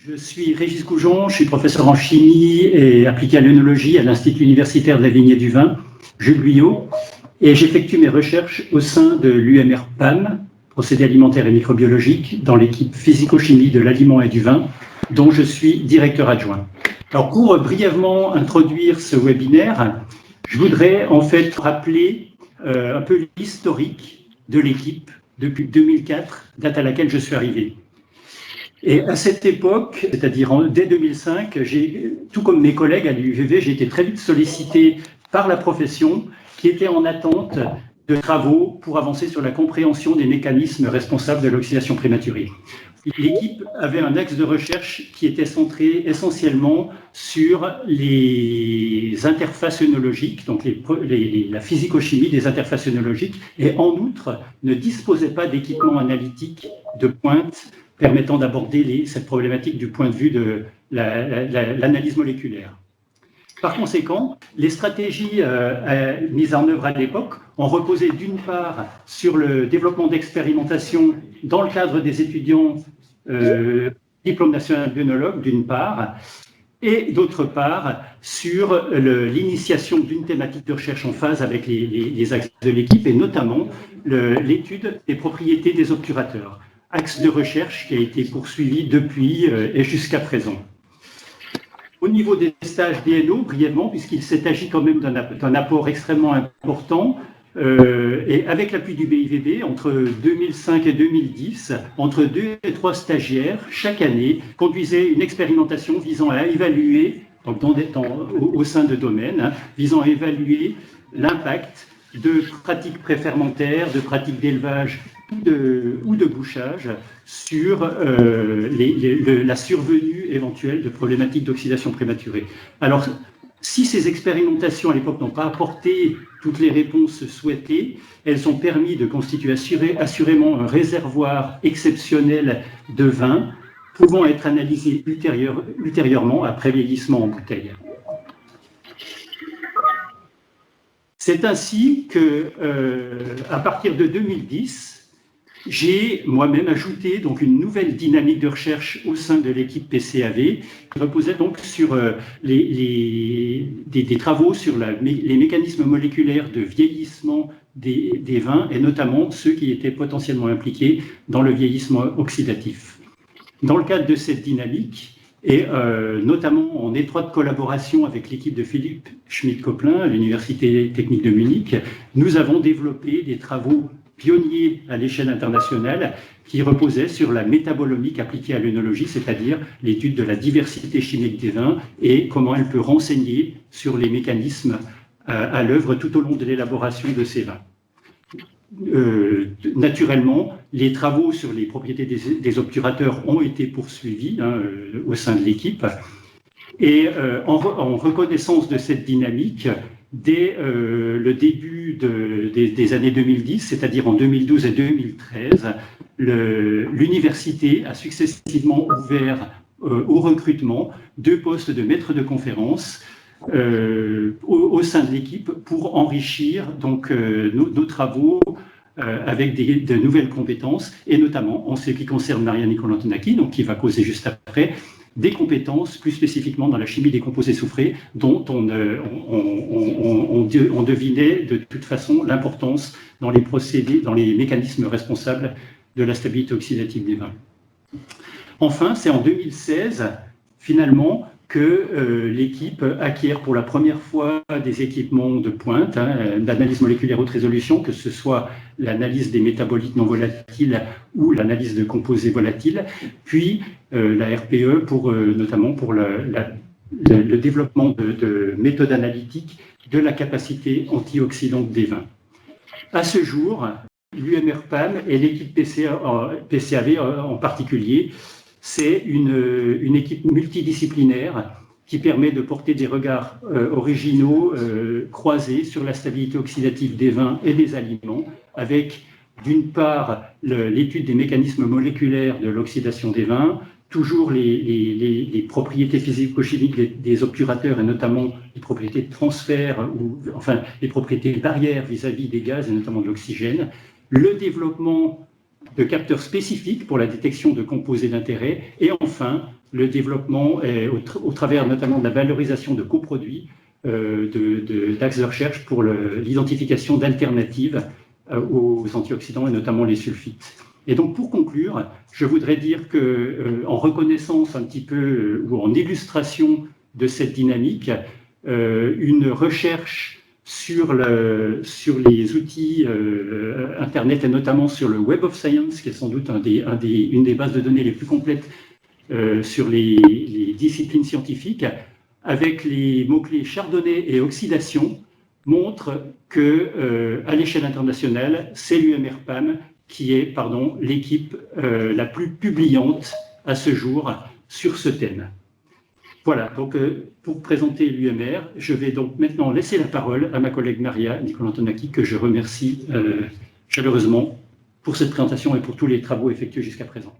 Je suis Régis Goujon, je suis professeur en chimie et appliquée à l'œnologie à l'Institut universitaire de la Vigne et du Vin, Jules Guyot, et j'effectue mes recherches au sein de l'UMR-PAM, procédés alimentaires et microbiologiques, dans l'équipe physico-chimie de l'aliment et du vin, dont je suis directeur adjoint. Alors, pour brièvement introduire ce webinaire, je voudrais en fait rappeler un peu l'historique de l'équipe depuis 2004, date à laquelle je suis arrivé. Et à cette époque, c'est-à-dire dès 2005, tout comme mes collègues à l'UVV, j'ai été très vite sollicité par la profession qui était en attente de travaux pour avancer sur la compréhension des mécanismes responsables de l'oxydation prématurée. L'équipe avait un axe de recherche qui était centré essentiellement sur les interfaces œnologiques, donc la physico-chimie des interfaces œnologiques, et en outre ne disposait pas d'équipements analytiques de pointe permettant d'aborder cette problématique du point de vue de l'analyse moléculaire. Par conséquent, les stratégies mises en œuvre à l'époque ont reposé d'une part sur le développement d'expérimentation dans le cadre des étudiants diplôme national d'œnologue, d'une part, et d'autre part sur l'initiation d'une thématique de recherche en phase avec les axes de l'équipe, et notamment l'étude des propriétés des obturateurs, axe de recherche qui a été poursuivi depuis et jusqu'à présent. Au niveau des stages DNO, brièvement, puisqu'il s'est agi quand même d'un apport extrêmement important, et avec l'appui du BIVB, entre 2005 et 2010, entre 2 et 3 stagiaires, chaque année, conduisaient une expérimentation visant à évaluer, donc au sein de domaines, visant à évaluer l'impact de pratiques préfermentaires, de pratiques d'élevage ou de bouchage sur la survenue éventuelle de problématiques d'oxydation prématurée. Alors, si ces expérimentations à l'époque n'ont pas apporté toutes les réponses souhaitées, elles ont permis de constituer assurément un réservoir exceptionnel de vin pouvant être analysé ultérieurement après vieillissement en bouteille. C'est ainsi que, à partir de 2010, j'ai moi-même ajouté donc une nouvelle dynamique de recherche au sein de l'équipe PCAV qui reposait donc sur des travaux sur les mécanismes moléculaires de vieillissement des vins et notamment ceux qui étaient potentiellement impliqués dans le vieillissement oxydatif. Dans le cadre de cette dynamique, et notamment en étroite collaboration avec l'équipe de Philippe Schmidt-Coplin à l'Université technique de Munich, nous avons développé des travaux pionniers à l'échelle internationale qui reposaient sur la métabolomique appliquée à l'œnologie, c'est-à-dire l'étude de la diversité chimique des vins et comment elle peut renseigner sur les mécanismes à l'œuvre tout au long de l'élaboration de ces vins. Naturellement, les travaux sur les propriétés des obturateurs ont été poursuivis au sein de l'équipe et en reconnaissance de cette dynamique, dès le début des années 2010, c'est-à-dire en 2012 et 2013, l'université a successivement ouvert au recrutement 2 postes de maître de conférence au sein de l'équipe pour enrichir donc, nos travaux avec de nouvelles compétences, et notamment en ce qui concerne Marianne Kolantonaki, donc qui va causer juste après, des compétences plus spécifiquement dans la chimie des composés soufrés, dont on devinait de toute façon l'importance dans les procédés, dans les mécanismes responsables de la stabilité oxydative des vins. Enfin, c'est en 2016, finalement, que l'équipe acquiert pour la première fois des équipements de pointe, d'analyse moléculaire haute résolution, que ce soit l'analyse des métabolites non volatiles ou l'analyse de composés volatiles, puis la RPE notamment pour le développement de méthodes analytiques de la capacité antioxydante des vins. À ce jour, l'UMR-PAM et l'équipe PCAV en particulier, c'est une équipe multidisciplinaire qui permet de porter des regards originaux, croisés sur la stabilité oxydative des vins et des aliments, avec d'une part l'étude des mécanismes moléculaires de l'oxydation des vins, toujours les propriétés physico-chimiques des obturateurs et notamment les propriétés de transfert, enfin les propriétés barrières vis-à-vis des gaz et notamment de l'oxygène, le développement de capteurs spécifiques pour la détection de composés d'intérêt et enfin le développement au travers notamment de la valorisation de coproduits d'axes de recherche pour l'identification d'alternatives aux antioxydants et notamment les sulfites. Et donc pour conclure, je voudrais dire que en reconnaissance un petit peu ou en illustration de cette dynamique, une recherche sur les outils Internet et notamment sur le Web of Science, qui est sans doute une des bases de données les plus complètes sur les disciplines scientifiques, avec les mots-clés chardonnay et oxydation, montre que à l'échelle internationale, c'est l'UMR-PAM qui est l'équipe la plus publiante à ce jour sur ce thème. Voilà, donc pour présenter l'UMR, je vais donc maintenant laisser la parole à ma collègue Maria Nicolantonaki, que je remercie chaleureusement pour cette présentation et pour tous les travaux effectués jusqu'à présent.